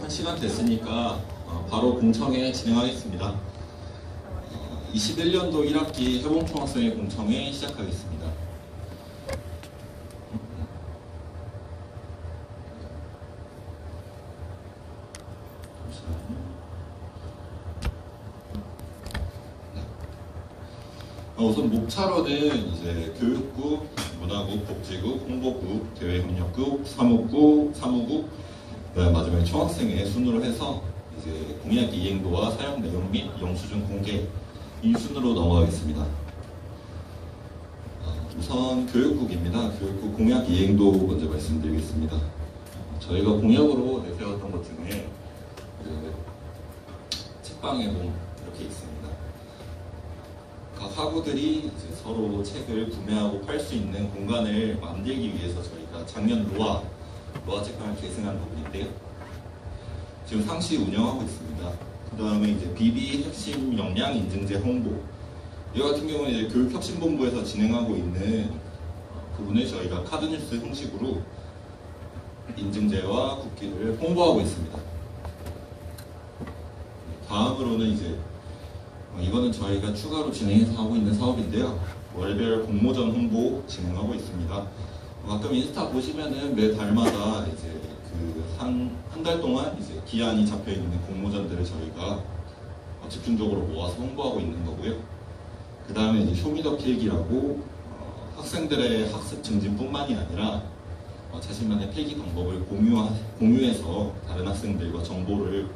한 시간 됐으니까 바로 공청회 진행하겠습니다. 21년도 1학기 해봉총학생회 공청회 시작하겠습니다. 우선 목차로는 이제 교육국, 문화국, 복지국, 홍보국, 대외협력국, 사무국, 그다음 마지막에 총학생회 순으로 해서 이제 공약 이행도와 사용 내용 및 영수증 공개 이 순으로 넘어가겠습니다. 우선 교육국입니다. 교육국 공약 이행도 먼저 말씀드리겠습니다. 저희가 공약으로 내세웠던 것 중에 책방에 보면 이렇게 있습니다. 각 학우들이 이제 서로 책을 구매하고 팔 수 있는 공간을 만들기 위해서 저희가 작년 로아 책방을 계승한 부분인데요. 지금 상시 운영하고 있습니다. 그 다음에 이제 BB 핵심 역량 인증제 홍보 이거 같은 경우는 이제 교육혁신본부에서 진행하고 있는 부분을 저희가 카드뉴스 형식으로 인증제와 국기를 홍보하고 있습니다. 다음으로는 이제 이거는 저희가 추가로 진행해서 하고 있는 사업인데요. 월별 공모전 홍보 진행하고 있습니다. 가끔 인스타 보시면은 매 달마다 이제 한 달 동안 이제 기한이 잡혀 있는 공모전들을 저희가 집중적으로 모아서 홍보하고 있는 거고요. 그 다음에 이제 쇼미더 필기라고 학생들의 학습 증진뿐만이 아니라 자신만의 필기 방법을 공유해서 다른 학생들과 정보를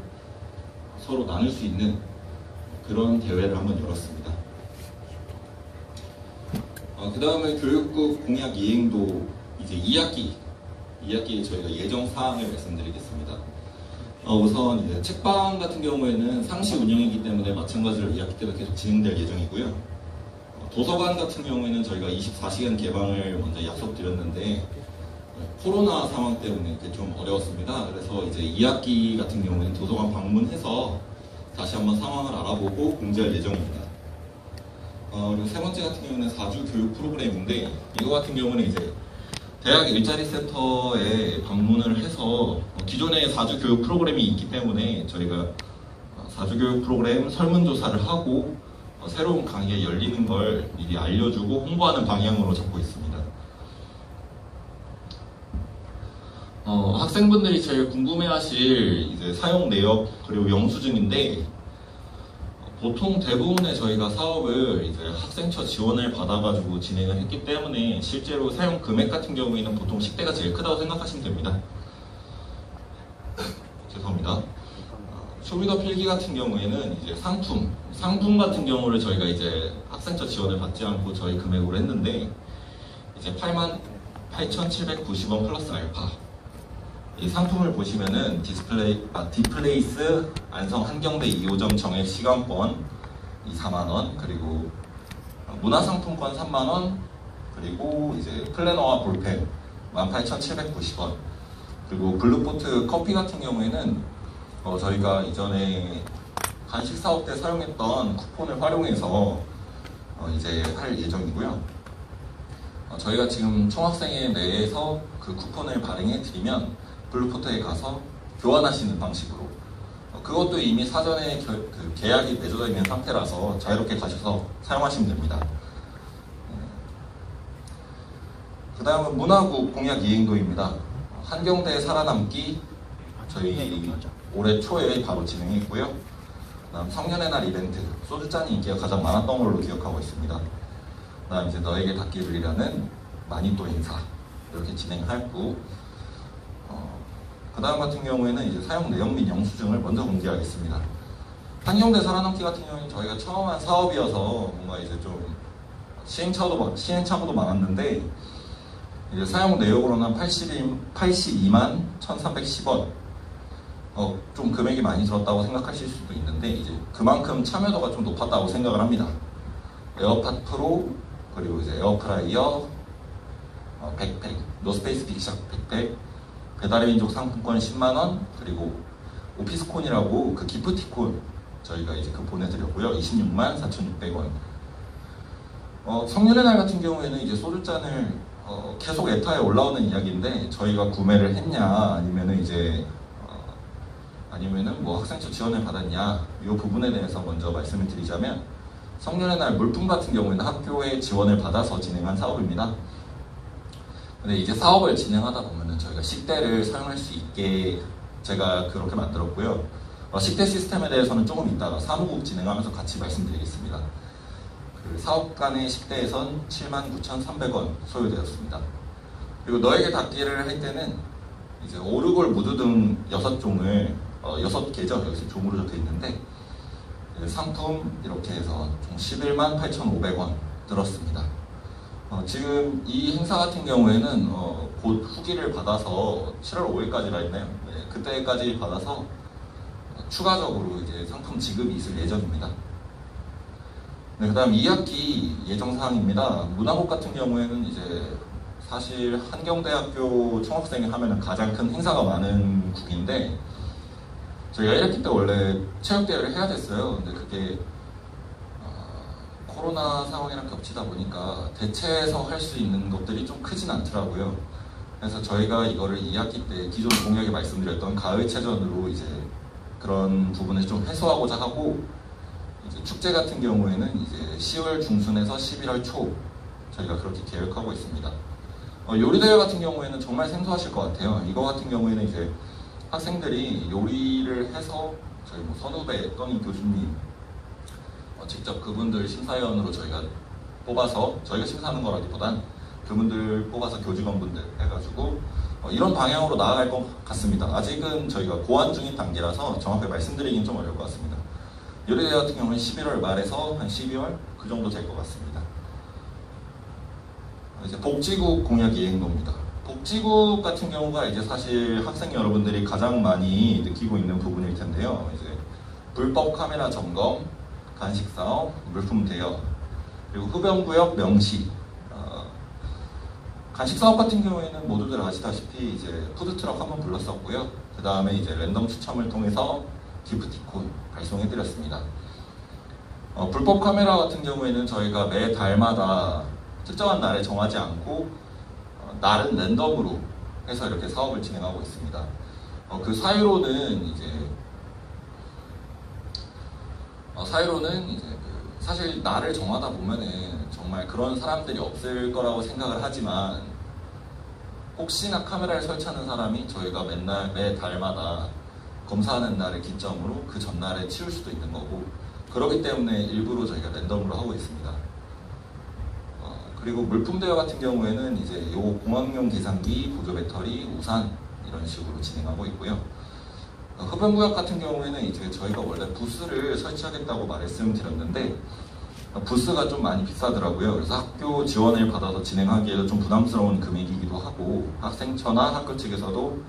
서로 나눌 수 있는 그런 대회를 한번 열었습니다. 그 다음에 교육국 공약 이행도 이제 2학기에 저희가 예정 사항을 말씀드리겠습니다. 우선 이제 책방 같은 경우에는 상시 운영이기 때문에 마찬가지로 2학기 때도 계속 진행될 예정이고요. 도서관 같은 경우에는 저희가 24시간 개방을 먼저 약속드렸는데 코로나 상황 때문에 좀 어려웠습니다. 그래서 이제 2학기 같은 경우에는 도서관 방문해서 다시 한번 상황을 알아보고 공지할 예정입니다. 그리고 세 번째 같은 경우는 4주 교육 프로그램인데 이거 같은 경우는 이제 대학 일자리 센터에 방문을 해서 기존에 4주 교육 프로그램이 있기 때문에 저희가 4주 교육 프로그램 설문조사를 하고 새로운 강의가 열리는 걸 미리 알려주고 홍보하는 방향으로 잡고 있습니다. 학생분들이 제일 궁금해하실 이제 사용 내역 그리고 영수증인데 보통 대부분의 저희가 사업을 이제 학생처 지원을 받아가지고 진행을 했기 때문에 실제로 사용 금액 같은 경우에는 보통 10대가 제일 크다고 생각하시면 됩니다. 죄송합니다. 쇼미더 필기 같은 경우에는 이제 상품 같은 경우를 저희가 이제 학생처 지원을 받지 않고 저희 금액으로 했는데 이제 88,790원 플러스 알파. 이 상품을 보시면은 디플레이스 안성 한경대 2호점 정액 시간권 4만원, 그리고 문화상품권 3만원, 그리고 이제 플래너와 볼펜 18,790원, 그리고 블루포트 커피 같은 경우에는 저희가 이전에 간식 사업 때 사용했던 쿠폰을 활용해서 이제 할 예정이고요. 저희가 지금 총학생회 내에서 그 쿠폰을 발행해 드리면 블루포트에 가서 교환하시는 방식으로 그것도 이미 사전에 계약이 맺어져 있는 상태라서 자유롭게 가셔서 사용하시면 됩니다. 그 다음은 문화국 공약 이행도입니다. 한경대 살아남기 저희 올해 초에 바로 진행했고요. 그 다음 성년의 날 이벤트 소주잔이 인기가 가장 많았던 걸로 기억하고 있습니다. 그 다음 이제 너에게 닿기를이라는 마니또 행사 이렇게 진행하였고, 그 다음 같은 경우에는 이제 사용 내용 및 영수증을 먼저 공개하겠습니다. 한경대 살아남기 같은 경우는 저희가 처음 한 사업이어서 뭔가 이제 좀 시행착오도 많았는데 이제 사용 내역으로는 한 82만 1,310원. 좀 금액이 많이 들었다고 생각하실 수도 있는데 이제 그만큼 참여도가 좀 높았다고 생각을 합니다. 에어팟 프로, 그리고 이제 에어프라이어, 백팩, 노스페이스 빅샥 백팩, 배달의 민족 상품권 10만원, 그리고 오피스콘이라고 그 기프티콘 저희가 이제 보내드렸고요. 26만 4,600원. 성년의 날 같은 경우에는 이제 소주잔을 계속 에타에 올라오는 이야기인데 저희가 구매를 했냐 아니면은 이제 아니면은 뭐 학생처 지원을 받았냐, 이 부분에 대해서 먼저 말씀을 드리자면, 성년의 날 물품 같은 경우에는 학교에 지원을 받아서 진행한 사업입니다. 근데 이제 사업을 진행하다 보면은 저희가 식대를 사용할 수 있게 제가 그렇게 만들었고요. 식대 시스템에 대해서는 조금 이따가 사무국 진행하면서 같이 말씀드리겠습니다. 그 사업 간의 식대에선 79,300원 소요되었습니다. 그리고 너에게 닿기를 할 때는 이제 오르골 무드 등 6종을 6개죠. 여기서 종으로 적혀 있는데 상품 이렇게 해서 총 118,500원 들었습니다. 지금 이 행사 같은 경우에는 곧 후기를 받아서 7월 5일까지라 했나요? 네, 그때까지 받아서 추가적으로 이제 상품 지급이 있을 예정입니다. 네, 그 다음 2학기 예정사항입니다. 문화국 같은 경우에는 이제 사실 한경대학교 총학생회 하면은 가장 큰 행사가 많은 국인데, 저희가 1학기 때 원래 체육대회를 해야 됐어요. 근데 그게 코로나 상황이랑 겹치다 보니까 대체해서 할 수 있는 것들이 좀 크진 않더라고요. 그래서 저희가 이거를 2학기 때 기존 공약에 말씀드렸던 가을체전으로 이제 그런 부분을 좀 해소하고자 하고, 이제 축제 같은 경우에는 이제 10월 중순에서 11월 초 저희가 그렇게 계획하고 있습니다. 요리대회 같은 경우에는 정말 생소하실 것 같아요. 이거 같은 경우에는 이제 학생들이 요리를 해서 저희 뭐 선후배 또는 교수님 직접 그분들 심사위원으로 저희가 뽑아서, 저희가 심사하는 거라기보단 그분들 뽑아서 교직원분들 해가지고 이런 방향으로 나아갈 것 같습니다. 아직은 저희가 고안 중인 단계라서 정확하게 말씀드리긴 좀 어려울 것 같습니다. 요리대회 같은 경우는 11월 말에서 한 12월 그 정도 될 것 같습니다. 이제 복지국 공약 이행도입니다. 복지국 같은 경우가 이제 사실 학생 여러분들이 가장 많이 느끼고 있는 부분일 텐데요. 이제 불법 카메라 점검, 간식 사업, 물품 대여, 그리고 흡연구역 명시. 간식 사업 같은 경우에는 모두들 아시다시피 이제 푸드트럭 한번 불렀었고요. 그 다음에 이제 랜덤 추첨을 통해서 기프티콘 발송해드렸습니다. 불법 카메라 같은 경우에는 저희가 매 달마다 특정한 날에 정하지 않고 날은 랜덤으로 해서 이렇게 사업을 진행하고 있습니다. 그 사유로는 이제 사실 날을 정하다 보면은 정말 그런 사람들이 없을 거라고 생각을 하지만, 혹시나 카메라를 설치하는 사람이 저희가 매 달마다 검사하는 날을 기점으로 그 전날에 치울 수도 있는 거고, 그렇기 때문에 일부러 저희가 랜덤으로 하고 있습니다. 그리고 물품 대여 같은 경우에는 이제 요 공학용 계산기, 보조 배터리, 우산 이런 식으로 진행하고 있고요. 흡연구역 같은 경우에는 이제 저희가 원래 부스를 설치하겠다고 말씀드렸는데 부스가 좀 많이 비싸더라고요. 그래서 학교 지원을 받아서 진행하기에도 좀 부담스러운 금액이기도 하고, 학생처나 학교 측에서도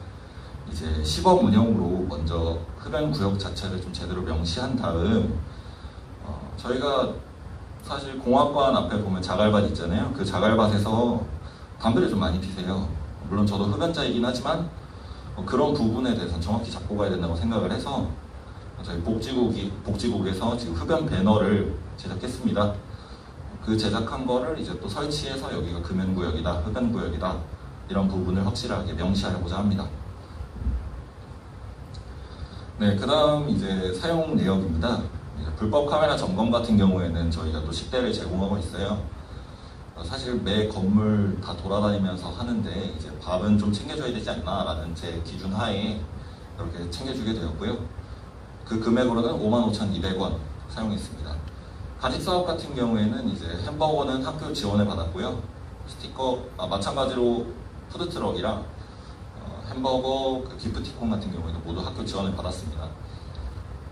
이제 시범 운영으로 먼저 흡연구역 자체를 좀 제대로 명시한 다음, 저희가 사실 공학관 앞에 보면 자갈밭 있잖아요. 그 자갈밭에서 담배를 좀 많이 피세요. 물론 저도 흡연자이긴 하지만 그런 부분에 대해서는 정확히 잡고 가야 된다고 생각을 해서 저희 복지국에서 지금 흡연 배너를 제작했습니다. 그 제작한 거를 이제 또 설치해서 여기가 금연구역이다, 흡연구역이다 이런 부분을 확실하게 명시하려고자 합니다. 네, 그 다음 이제 사용 내역입니다. 불법 카메라 점검 같은 경우에는 저희가 또 식대를 제공하고 있어요. 사실 매 건물 다 돌아다니면서 하는데 이제 밥은 좀 챙겨줘야 되지 않나라는 제 기준 하에 이렇게 챙겨주게 되었고요. 그 금액으로는 55,200원 사용했습니다. 간식 사업 같은 경우에는 이제 햄버거는 학교 지원을 받았고요. 스티커 마찬가지로 푸드트럭이랑 햄버거, 기프티콘 같은 경우에는 모두 학교 지원을 받았습니다.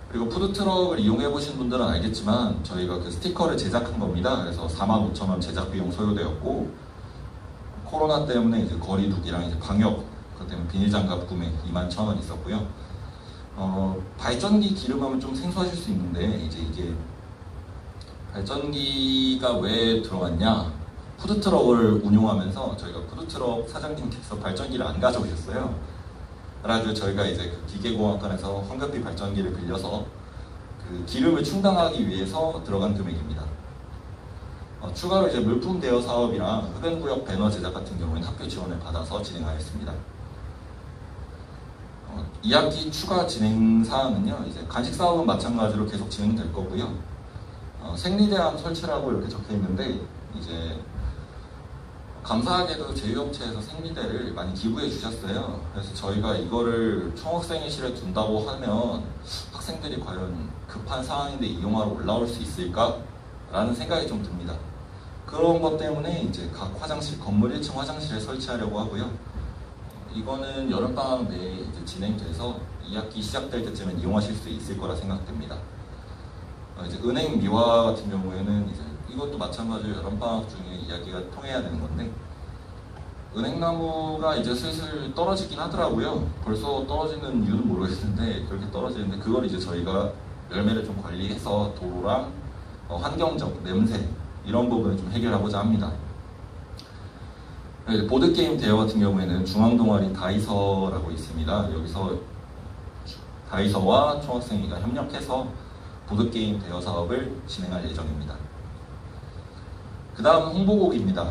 그리고 푸드트럭을 이용해보신 분들은 알겠지만 저희가 그 스티커를 제작한 겁니다. 그래서 45,000원 제작 비용 소요되었고, 코로나 때문에 이제 거리두기랑 이제 방역, 그것 때문에 비닐장갑 구매 21,000원 있었고요. 발전기 기름 하면 좀 생소하실 수 있는데, 이제 이게 발전기가 왜 들어갔냐? 푸드트럭을 운용하면서 저희가 푸드트럭 사장님께서 발전기를 안 가져오셨어요. 그래가지고 저희가 이제 그 기계공학관에서 황급히 발전기를 빌려서 그 기름을 충당하기 위해서 들어간 금액입니다. 추가로 이제 물품 대여 사업이랑 흡연구역 배너 제작 같은 경우에는 학교 지원을 받아서 진행하였습니다. 2학기 추가 진행 사항은요, 이제 간식 사업은 마찬가지로 계속 진행될 거고요. 생리대안 설치라고 이렇게 적혀 있는데, 이제 감사하게도 제휴업체에서 생리대를 많이 기부해 주셨어요. 그래서 저희가 이거를 총학생회실에 둔다고 하면 학생들이 과연 급한 상황인데 이용하러 올라올 수 있을까? 라는 생각이 좀 듭니다. 그런 것 때문에 이제 각 화장실, 건물 1층 화장실에 설치하려고 하고요. 이거는 여름방학 내에 이제 진행돼서 2학기 시작될 때쯤엔 이용하실 수 있을 거라 생각됩니다. 이제 은행 미화 같은 경우에는 이제 이것도 마찬가지로 여름방학 중에 이야기가 통해야 되는 건데, 은행나무가 이제 슬슬 떨어지긴 하더라고요. 벌써 떨어지는 이유는 모르겠는데 그렇게 떨어지는데, 그걸 이제 저희가 열매를 좀 관리해서 도로랑 환경적 냄새 이런 부분을 좀 해결하고자 합니다. 보드게임 대여 같은 경우에는 중앙동아리 다이서라고 있습니다. 여기서 다이서와 총학생회가 협력해서 보드게임 대여 사업을 진행할 예정입니다. 그 다음 홍보곡입니다.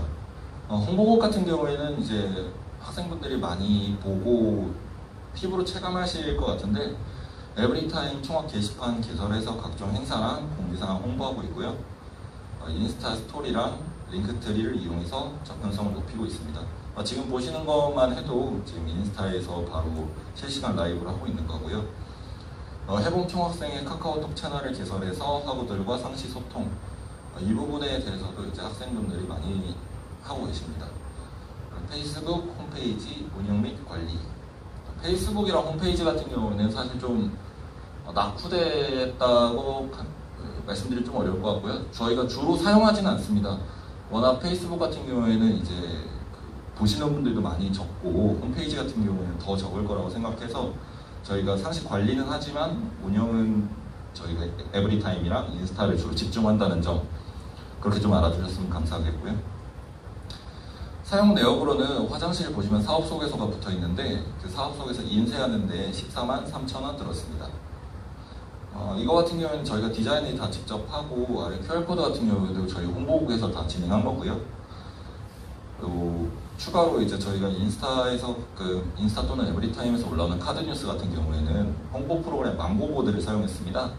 홍보곡 같은 경우에는 이제 학생분들이 많이 보고 피부로 체감하실 것 같은데, 에브리타임 총학 게시판 개설해서 각종 행사랑 공지사항 홍보하고 있고요. 인스타 스토리랑 링크트리를 이용해서 접근성을 높이고 있습니다. 지금 보시는 것만 해도 지금 인스타에서 바로 실시간 라이브를 하고 있는 거고요. 해봄 총학생회 카카오톡 채널을 개설해서 학우들과 상시 소통, 이 부분에 대해서도 이제 학생분들이 많이 하고 계십니다. 페이스북 홈페이지 운영 및 관리. 페이스북이랑 홈페이지 같은 경우는 사실 좀 낙후됐다고 말씀드리기 좀 어려울 것 같고요. 저희가 주로 사용하지는 않습니다. 워낙 페이스북 같은 경우에는 이제 보시는 분들도 많이 적고, 홈페이지 같은 경우는 더 적을 거라고 생각해서 저희가 상시 관리는 하지만 운영은 저희가 에브리타임이랑 인스타를 주로 집중한다는 점, 그렇게 좀 알아주셨으면 감사하겠고요. 사용 내역으로는 화장실 보시면 사업 소개서가 붙어 있는데, 그 사업 소개서 인쇄하는데 14만 3천 원 들었습니다. 이거 같은 경우에는 저희가 디자인을 다 직접 하고, 아래 QR코드 같은 경우에도 저희 홍보국에서 다 진행한 거고요. 그리고 추가로 이제 저희가 인스타에서 인스타 또는 에브리타임에서 올라오는 카드 뉴스 같은 경우에는 홍보 프로그램 망고보드를 사용했습니다.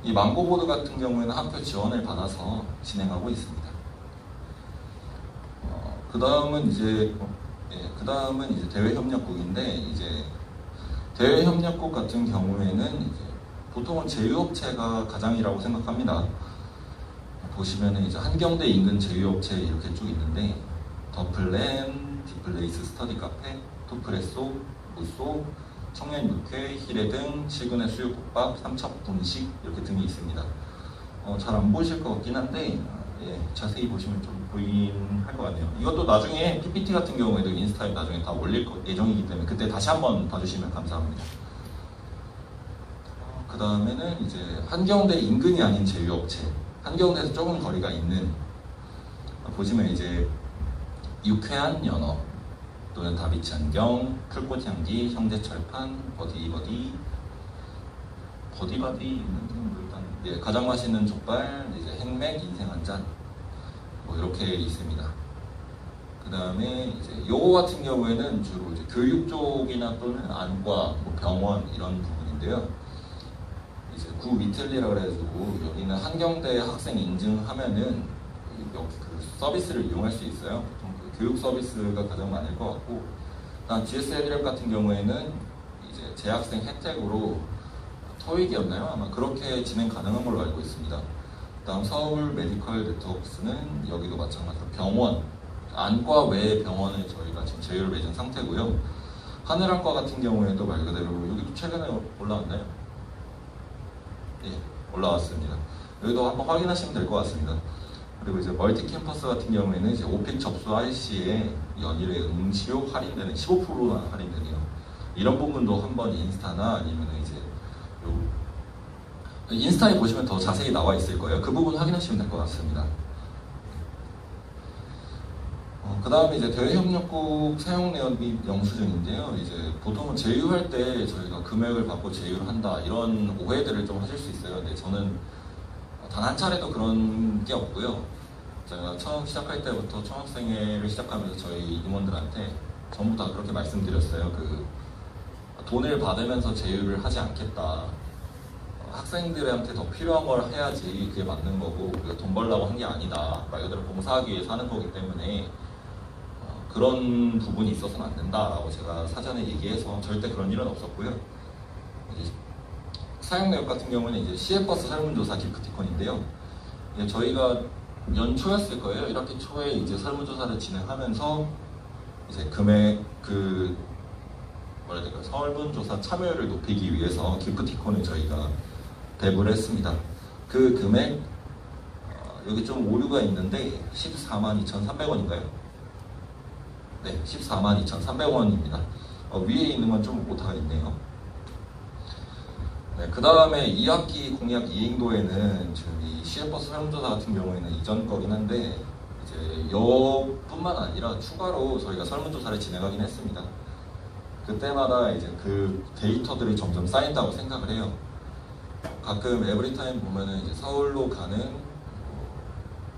이 망고보드 같은 경우에는 학교 지원을 받아서 진행하고 있습니다. 그 다음은 이제 대외협력국인데, 이제 대외협력국 같은 경우에는 이제 보통은 제휴업체가 가장이라고 생각합니다. 보시면은 이제 한경대 인근 제휴업체 이렇게 쭉 있는데, 더플랜, 디플레이스 스터디 카페, 토프레소, 무소, 청년육회, 히레 등 7군의 수육국밥, 삼척분식 이렇게 등이 있습니다. 잘 안 보이실 것 같긴 한데, 자세히 보시면 좀 보이긴 할 것 같네요. 이것도 나중에 PPT 같은 경우에도 인스타에 나중에 다 올릴 예정이기 때문에 그때 다시 한번 봐주시면 감사합니다. 그 다음에는 이제 한경대 인근이 아닌 제휴업체, 한경대에서 조금 거리가 있는, 보시면 이제 유쾌한 연어 또는 다비치 안경, 풀꽃향기, 형제철판, 버디버디 일단 가장 맛있는 족발, 이제 행맥, 인생 한 잔, 뭐 이렇게 있습니다. 그 다음에 이제 요거 같은 경우에는 주로 이제 교육 쪽이나 또는 안과, 뭐 병원 이런 부분인데요. 이제 구 미틀리라 그래가지고 여기는 한경대 학생 인증하면은 그 서비스를 이용할 수 있어요. 그 교육 서비스가 가장 많을 것 같고, 다음 GS 헤드랩 같은 경우에는 이제 재학생 혜택으로 토익이었나요? 아마 그렇게 진행 가능한 걸로 알고 있습니다. 다음 서울 메디컬 네트워크스는 여기도 마찬가지로 병원, 안과 외 병원을 저희가 지금 제휴를 맺은 상태고요. 하늘안과 같은 경우에도 말 그대로 여기도 최근에 올라왔나요? 예, 올라왔습니다. 여기도 한번 확인하시면 될 것 같습니다. 그리고 이제 멀티 캠퍼스 같은 경우에는 이제 오픽 접수할 시에 연일에 응시료 할인되는 15%나 할인되네요. 이런 부분도 한번 인스타나 아니면 이제 인스타에 보시면 더 자세히 나와 있을 거예요. 그 부분 확인하시면 될 것 같습니다. 그 다음에 이제 대외협력국 사용 내역 및 영수증인데요. 이제 보통은 제휴할 때 저희가 금액을 받고 제휴를 한다 이런 오해들을 좀 하실 수 있어요. 근데 저는 단 한 차례도 그런 게 없고요. 제가 처음 시작할 때부터 총학생회를 시작하면서 저희 임원들한테 전부 다 그렇게 말씀드렸어요. 돈을 받으면서 제휴를 하지 않겠다. 학생들한테 더 필요한 걸 해야지 그게 맞는 거고, 우리가 돈 벌려고 한 게 아니다. 말 그대로 봉사하기 위해서 하는 거기 때문에 그런 부분이 있어서는 안 된다라고 제가 사전에 얘기해서 절대 그런 일은 없었고요. 이제 사용 내역 같은 경우는 이제 CF버스 설문조사 기프티콘인데요. 저희가 연초였을 거예요. 1학기 초에 이제 설문조사를 진행하면서 이제 금액 뭐라 해야 될까요? 설문조사 참여율을 높이기 위해서 기프티콘을 저희가 배부를 했습니다. 그 금액 여기 좀 오류가 있는데 142,300원인가요? 네, 142,300원입니다. 위에 있는 건 좀 오타가 있네요. 네, 그 다음에 2학기 공약 이행도에는 지금 이 CF버스 설문조사 같은 경우에는 이전 거긴 한데 이제 여뿐만 아니라 추가로 저희가 설문조사를 진행하긴 했습니다. 그때마다 이제 그 데이터들이 점점 쌓인다고 생각을 해요. 가끔 에브리타임 보면은 이제 서울로 가는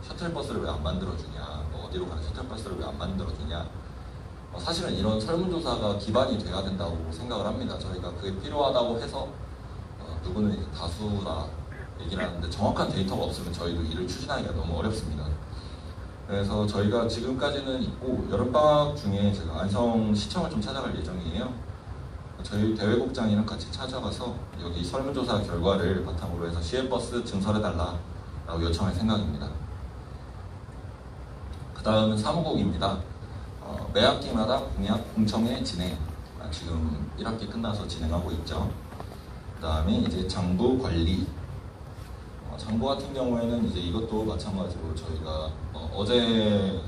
셔틀버스를 왜 안 만들어주냐, 어디로 가는 셔틀버스를 왜 안 만들어주냐. 사실은 이런 설문조사가 기반이 돼야 된다고 생각을 합니다. 저희가 그게 필요하다고 해서 누구는 이제 다수라 얘기를 하는데 정확한 데이터가 없으면 저희도 일을 추진하기가 너무 어렵습니다. 그래서 저희가 지금까지는 있고 여름방학 중에 제가 안성시청을 좀 찾아갈 예정이에요. 저희 대외국장이랑 같이 찾아가서 여기 설문조사 결과를 바탕으로 해서 CF버스 증설해달라 라고 요청할 생각입니다. 그 다음은 사무국입니다. 매 학기마다 공약 공청회 진행, 지금 1학기 끝나서 진행하고 있죠. 그 다음에 이제 장부 관리. 장부 같은 경우에는 이제 이것도 마찬가지로 저희가 어제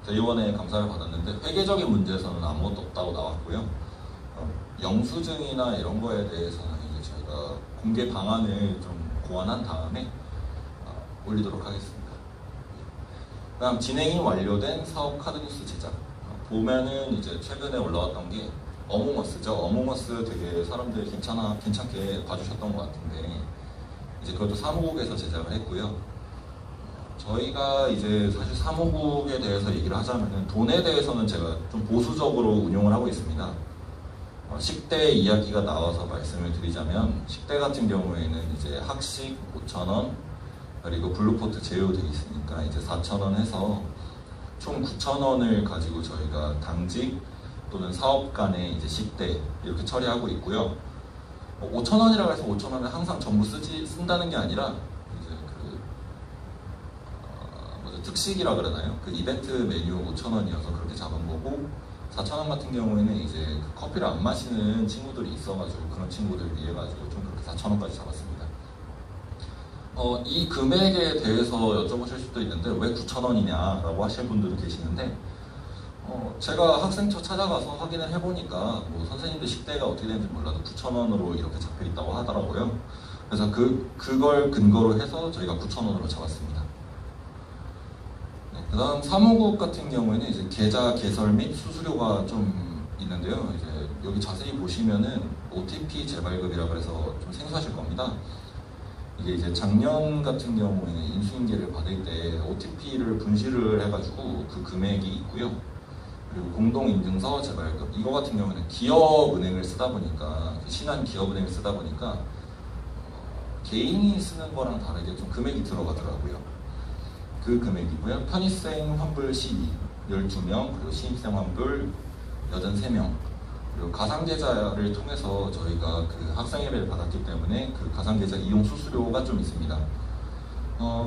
대의원의 감사를 받았는데 회계적인 문제에서는 아무것도 없다고 나왔고요. 영수증이나 이런 거에 대해서는 이제 저희가 공개 방안을 좀 고안한 다음에 올리도록 하겠습니다. 그다음 진행이 완료된 사업 카드뉴스 제작. 보면은 이제 최근에 올라왔던 게 어몽어스죠. 어몽어스 되게 사람들이 괜찮게 봐주셨던 것 같은데 이제 그것도 사무국에서 제작을 했고요. 저희가 이제 사실 사무국에 대해서 얘기를 하자면은 돈에 대해서는 제가 좀 보수적으로 운용을 하고 있습니다. 10대 이야기가 나와서 말씀을 드리자면 10대 같은 경우에는 이제 학식 5,000원 그리고 블루포트 제휴되어 있으니까 이제 4,000원 해서 총 9,000원을 가지고 저희가 당직 또는 사업 간의 이제 10대 이렇게 처리하고 있고요. 5,000원이라고 해서 5,000원을 항상 전부 쓴다는 게 아니라 이제 특식이라 그러나요? 그 이벤트 메뉴 5,000원이어서 그렇게 잡은 거고 4,000원 같은 경우에는 이제 그 커피를 안 마시는 친구들이 있어가지고 그런 친구들 위해 가지고 좀 그렇게 4,000원까지 잡았습니다. 이 금액에 대해서 여쭤보실 수도 있는데 왜 9,000원이냐라고 하실 분들도 계시는데 제가 학생처 찾아가서 확인을 해보니까 뭐 선생님들 10대가 어떻게 되는지 몰라도 9,000원으로 이렇게 잡혀 있다고 하더라고요. 그래서 그걸 근거로 해서 저희가 9,000원으로 잡았습니다. 그 다음 사무국 같은 경우에는 이제 계좌 개설 및 수수료가 좀 있는데요. 이제 여기 자세히 보시면은 OTP 재발급이라고 해서 좀 생소하실 겁니다. 이게 이제 작년 같은 경우에는 인수인계를 받을 때 OTP를 분실을 해가지고 그 금액이 있고요. 그리고 공동인증서 재발급 이거 같은 경우는 기업은행을 쓰다 보니까 신한 기업은행을 쓰다 보니까 개인이 쓰는 거랑 다르게 좀 금액이 들어가더라고요. 그 금액이고요. 편입생 환불 시기 12명 그리고 신입생 환불 여전 3명 그리고 가상계좌를 통해서 저희가 그 학생회비를 받았기 때문에 그 가상계좌 이용 수수료가 좀 있습니다.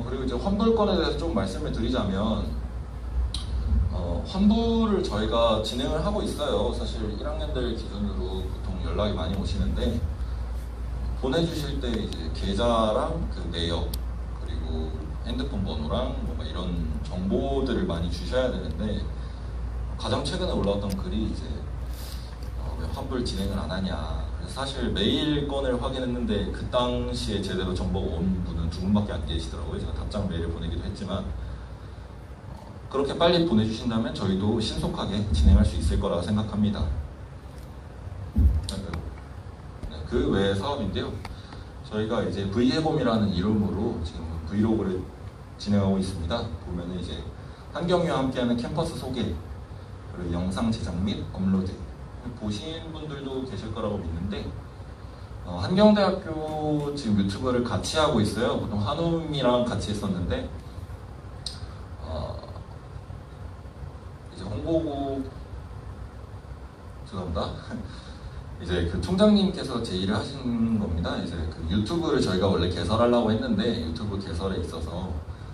그리고 이제 환불권에 대해서 좀 말씀을 드리자면 환불을 저희가 진행을 하고 있어요. 사실 1학년들 기준으로 보통 연락이 많이 오시는데 보내주실 때 이제 계좌랑 그 내역 그리고 핸드폰 번호랑 뭔가 이런 정보들을 많이 주셔야 되는데 가장 최근에 올라왔던 글이 이제 왜 환불 진행을 안 하냐. 그래서 사실 메일 건을 확인했는데 그 당시에 제대로 정보가 온 분은 2분밖에 안 계시더라고요. 제가 답장 메일을 보내기도 했지만 그렇게 빨리 보내주신다면 저희도 신속하게 진행할 수 있을 거라고 생각합니다. 네, 그 외의 사업인데요. 저희가 이제 V해봄이라는 이름으로 지금 브이로그를 진행하고 있습니다. 보면은 이제 한경유와 함께하는 캠퍼스 소개, 그리고 영상 제작 및 업로드, 보신 분들도 계실 거라고 믿는데 한경대학교 지금 유튜브를 같이 하고 있어요. 보통 한움이랑 같이 했었는데 이제 홍보국 죄송합니다. 이제 그 총장님께서 제의를 하신 겁니다. 이제 그 유튜브를 저희가 원래 개설하려고 했는데 유튜브 개설에 있어서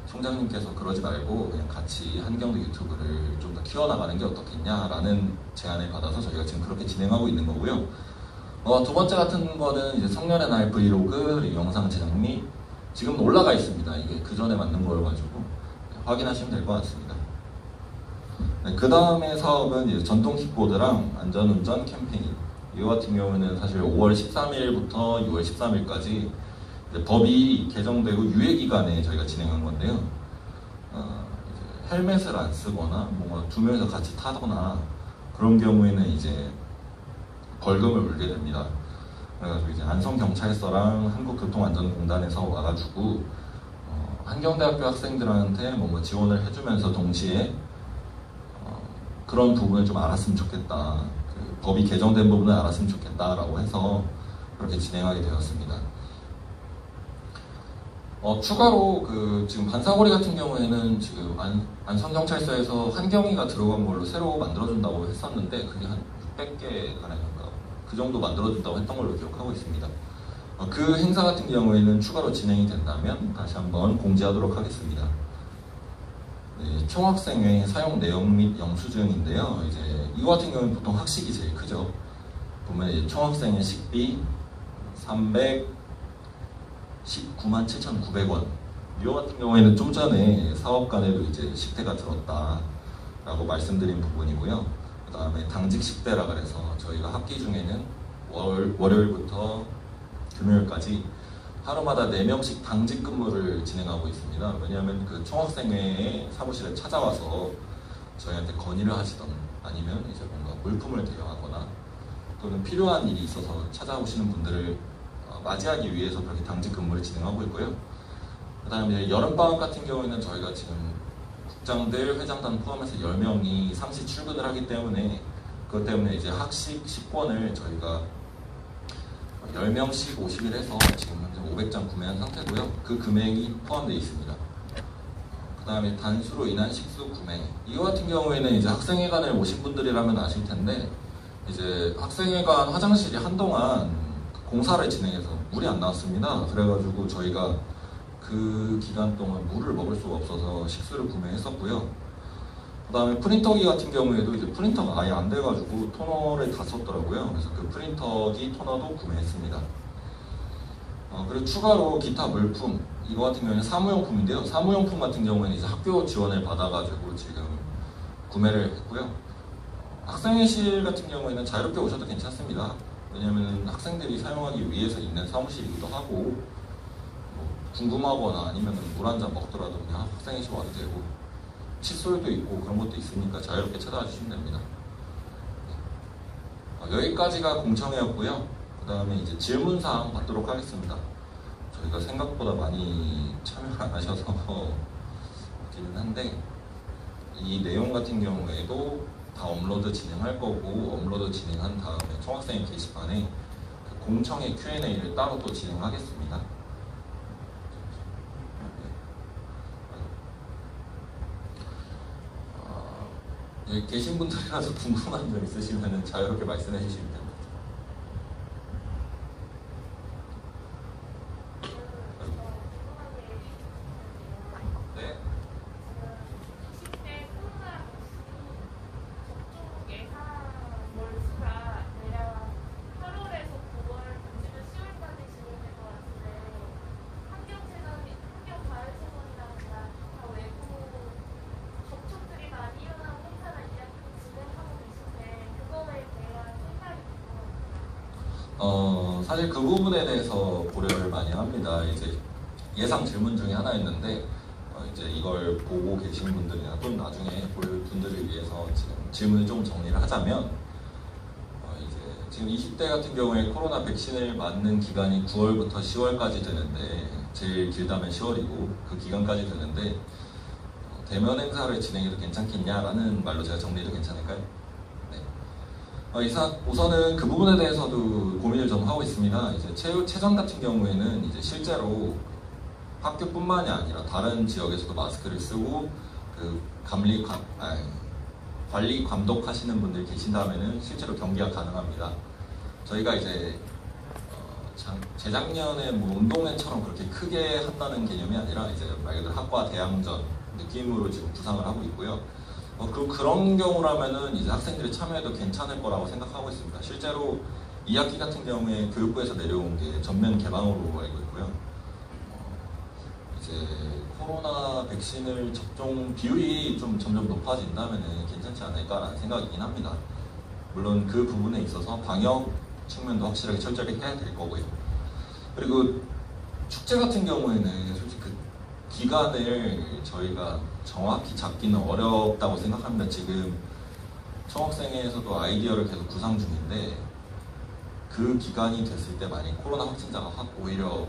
총장님께서 그러지 말고 그냥 같이 한경대 유튜브를 좀 더 키워나가는 게 어떻겠냐라는 제안을 받아서 저희가 지금 그렇게 진행하고 있는 거고요. 두 번째 같은 거는 이제 성년의 날 브이로그 그리고 영상 제작 및 지금 올라가 있습니다. 이게 그 전에 만든 거여가지고 확인하시면 될 것 같습니다. 네, 그 다음에 사업은 이제 전동 킥보드랑 안전운전 캠페인. 이거 같은 경우는 사실 5월 13일부터 6월 13일까지 법이 개정되고 유예 기간에 저희가 진행한 건데요. 이제 헬멧을 안 쓰거나 뭔가 두 명이서 같이 타거나 그런 경우에는 이제 벌금을 물게 됩니다. 그래가지고 이제 안성경찰서랑 한국교통안전공단에서 와가지고 한경대학교 학생들한테 뭔가 지원을 해주면서 동시에 그런 부분을 좀 알았으면 좋겠다. 그 법이 개정된 부분을 알았으면 좋겠다라고 해서 그렇게 진행하게 되었습니다. 추가로 그 지금 반사거리 같은 경우에는 지금 안성경찰서에서 한경이가 들어간 걸로 새로 만들어준다고 했었는데 그게 한 600개 가량인가 그 정도 만들어준다고 했던 걸로 기억하고 있습니다. 그 행사 같은 경우에는 추가로 진행이 된다면 다시 한번 공지하도록 하겠습니다. 네, 총학생회 사용 내용 및 영수증인데요. 이제 이거 같은 경우는 보통 학식이 제일 크죠. 보면 이제 총학생회 식비 319만 7,900원. 이거 같은 경우에는 좀 전에 사업간에도 이제 식대가 들었다라고 말씀드린 부분이고요. 그 다음에 당직 식대라 그래서 저희가 학기 중에는 월요일부터 금요일까지 하루마다 4명씩 당직 근무를 진행하고 있습니다. 왜냐하면 그 총학생회의 사무실에 찾아와서 저희한테 건의를 하시던 아니면 이제 뭔가 물품을 대여하거나 또는 필요한 일이 있어서 찾아오시는 분들을 맞이하기 위해서 그렇게 당직 근무를 진행하고 있고요. 그 다음에 여름방학 같은 경우에는 저희가 지금 국장들, 회장단 포함해서 10명이 상시 출근을 하기 때문에 그것 때문에 이제 학식 식권을 저희가 10명씩 50일 해서 지금 현재 500장 구매한 상태고요. 그 금액이 포함되어 있습니다. 그 다음에 단수로 인한 식수 구매. 이거 같은 경우에는 이제 학생회관에 오신 분들이라면 아실 텐데 이제 학생회관 화장실이 한동안 공사를 진행해서 물이 안 나왔습니다. 그래가지고 저희가 그 기간 동안 물을 먹을 수가 없어서 식수를 구매했었고요. 그 다음에 프린터기 같은 경우에도 이제 프린터가 아예 안 돼가지고 토너를 다 썼더라고요. 그래서 그 프린터기 토너도 구매했습니다. 그리고 추가로 기타 물품, 이거 같은 경우에는 사무용품인데요. 사무용품 같은 경우에는 이제 학교 지원을 받아가지고 지금 구매를 했고요. 학생회실 같은 경우에는 자유롭게 오셔도 괜찮습니다. 왜냐하면 학생들이 사용하기 위해서 있는 사무실이기도 하고 뭐 궁금하거나 아니면 물 한 잔 먹더라도 그냥 학생회실 와도 되고 칫솔도 있고 그런 것도 있으니까 자유롭게 찾아와 주시면 됩니다. 여기까지가 공청회였고요. 그 다음에 이제 질문사항 받도록 하겠습니다. 저희가 생각보다 많이 참여를 안 하셔서 그렇기는 한데 이 내용 같은 경우에도 다 업로드 진행할 거고 업로드 진행한 다음에 총학생회 게시판에 그 공청회 Q&A를 따로 또 진행하겠습니다. 여기 계신 분들이라서 궁금한 점 있으시면 자유롭게 말씀해 주시면 됩니다. 네. 사실 그 부분에 대해서 고려를 많이 합니다. 이제 예상 질문 중에 하나였는데 이제 이걸 보고 계신 분들이나 또 나중에 볼 분들을 위해서 지금 질문을 좀 정리를 하자면 이제 지금 20대 같은 경우에 코로나 백신을 맞는 기간이 9월부터 10월까지 되는데 제일 길다면 10월이고 그 기간까지 되는데 대면 행사를 진행해도 괜찮겠냐라는 말로 제가 정리해도 괜찮을까요? 네. 우선은 그 부분에 대해서도 고민을 좀 하고 있습니다. 이제 체전 같은 경우에는 이제 실제로 학교뿐만이 아니라 다른 지역에서도 마스크를 쓰고 그 관리 감독하시는 분들 계신다면은 실제로 경기가 가능합니다. 저희가 이제 재작년에 뭐 운동회처럼 그렇게 크게 한다는 개념이 아니라 이제 말 그대로 학과 대항전 느낌으로 지금 구상을 하고 있고요. 그런 경우라면은 이제 학생들이 참여해도 괜찮을 거라고 생각하고 있습니다. 실제로 2학기 같은 경우에 교육부에서 내려온 게 전면 개방으로 알고 있고요. 이제 코로나 백신을 접종 비율이 좀 점점 높아진다면은 괜찮지 않을까라는 생각이긴 합니다. 물론 그 부분에 있어서 방역 측면도 확실하게 철저하게 해야 될 거고요. 그리고 축제 같은 경우에는 솔직히 그 기간을 저희가 정확히 잡기는 어렵다고 생각합니다. 지금 총학생회에서도 아이디어를 계속 구상 중인데 그 기간이 됐을 때 만약 코로나 확진자가 오히려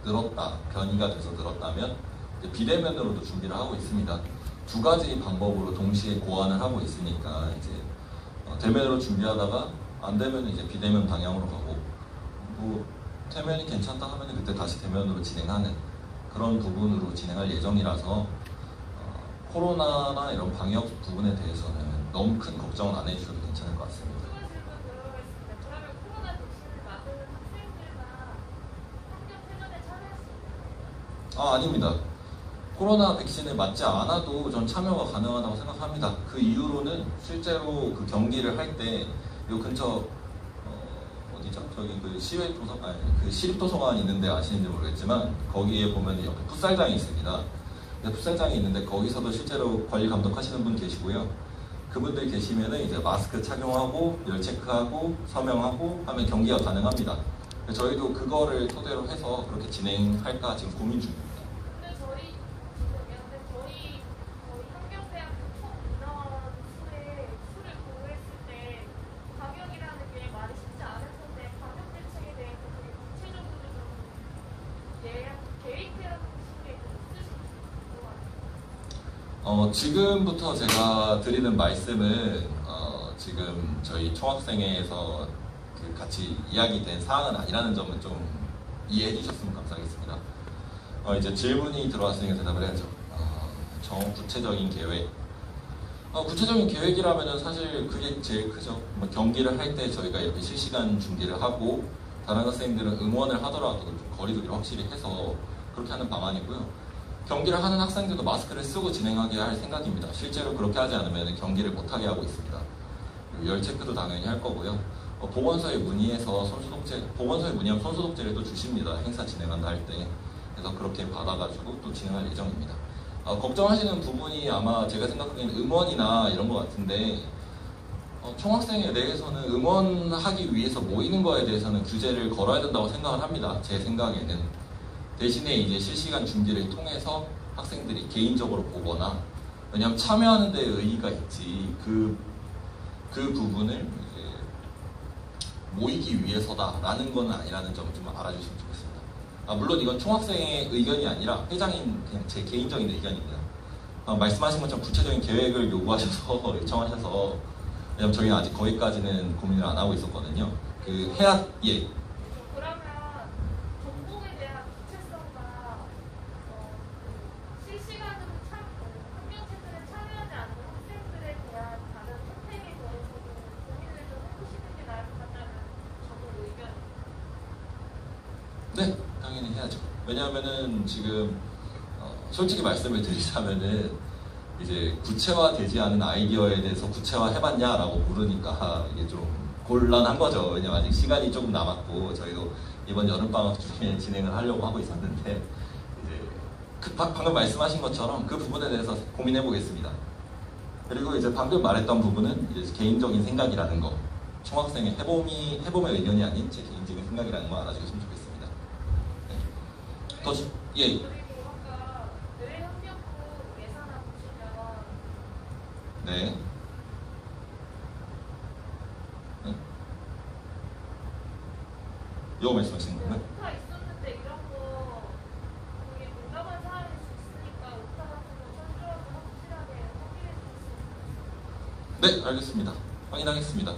늘었다, 변이가 돼서 늘었다면 이제 비대면으로도 준비를 하고 있습니다. 두 가지 방법으로 동시에 고안을 하고 있으니까 이제 대면으로 준비하다가 안 되면 이제 비대면 방향으로 가고 뭐 대면이 괜찮다 하면 그때 다시 대면으로 진행하는 그런 부분으로 진행할 예정이라서 코로나나 이런 방역 부분에 대해서는 너무 큰 걱정은 안 해주셔도 괜찮을 것 같습니다. 그러면 코로나 백신을 맞은 학생들만 학교체전에 참여할 수 있나요? 아닙니다. 코로나 백신을 맞지 않아도 전 참여가 가능하다고 생각합니다. 그 이유로는 실제로 그 경기를 할 때 요 근처 어디죠? 저기 그 그 시립도서관 있는데 아시는지 모르겠지만 거기에 보면 옆에 풋살장이 있습니다. 풋살장이 있는데 거기서도 실제로 관리 감독하시는 분 계시고요. 그분들 계시면은 이제 마스크 착용하고 열 체크하고 서명하고 하면 경기가 가능합니다. 저희도 그거를 토대로 해서 그렇게 진행할까 지금 고민 중입니다. 근데 저희 한경대학교 총 인원 수를 고려했을 때 방역이라는 게 말이 쉽지 않을 텐데 방역 대책에 대해서 되게 구체적으로 좀 계획이라는 식의 있으신가요? 지금부터 제가 드리는 말씀은 지금 저희 총학생회에서 그 같이 이야기된 사항은 아니라는 점은 좀 이해해 주셨으면 감사하겠습니다. 이제 질문이 들어왔으니까 대답을 해야죠. 구체적인 계획. 구체적인 계획이라면은 사실 그게 제일 크죠. 뭐 경기를 할 때 저희가 이렇게 실시간 중계를 하고 다른 학생들은 응원을 하더라도 좀 거리두기를 확실히 해서 그렇게 하는 방안이고요. 경기를 하는 학생들도 마스크를 쓰고 진행하게 할 생각입니다. 실제로 그렇게 하지 않으면 경기를 못하게 하고 있습니다. 열 체크도 당연히 할 거고요. 보건소에 문의해서 보건소에 문의하면 손소독제를 또 주십니다. 행사 진행한다 할 때. 그래서 그렇게 받아가지고 또 진행할 예정입니다. 걱정하시는 부분이 아마 제가 생각하기에는 응원이나 이런 것 같은데 총학생회 내에서는 응원하기 위해서 모이는 거에 대해서는 규제를 걸어야 된다고 생각을 합니다. 제 생각에는. 대신에 이제 실시간 중계를 통해서 학생들이 개인적으로 보거나 왜냐하면 참여하는 데 의의가 있지 그 부분을 이제 모이기 위해서다라는 건 아니라는 점 좀 알아주시면 좋겠습니다. 물론 이건 총학생의 의견이 아니라 회장인 그냥 제 개인적인 의견입니다. 말씀하신 것처럼 구체적인 계획을 요구하셔서 요청하셔서 왜냐면 저희는 아직 거기까지는 고민을 안 하고 있었거든요. 예. 그러면 정보에 대한 구체성과 실시간으로 환경체들에 참여하지 않는 학생들에 대한 다른 혜택에 대해서도 고민을 좀 해보시는 게 나을 것 같다는 저도 의견입니다. 네, 당연히 해야죠. 왜냐하면은 지금 솔직히 말씀을 드리자면은 이제 구체화되지 않은 아이디어에 대해서 구체화해봤냐라고 물으니까 이게 좀 곤란한 거죠. 왜냐면 아직 시간이 조금 남았고 저희도 이번 여름방학 중에 진행을 하려고 하고 있었는데 이제 방금 말씀하신 것처럼 그 부분에 대해서 고민해 보겠습니다. 그리고 이제 방금 말했던 부분은 이제 개인적인 생각이라는 거, 총학생의 해봄의 의견이 아닌 제 개인적인 생각이라는 거 알아주셨으면 좋겠습니다. 네. 예. 그리고 아까 뇌환경부 예산안 보시면 네. 이거 말씀하시는 건가요? 오타 있었는데 이런 거 되게 민감한 사안일 수 있으니까 오타 같은 거 철저하게 확실하게 확인해 주셨으면 좋겠습니다. 네, 알겠습니다. 확인하겠습니다.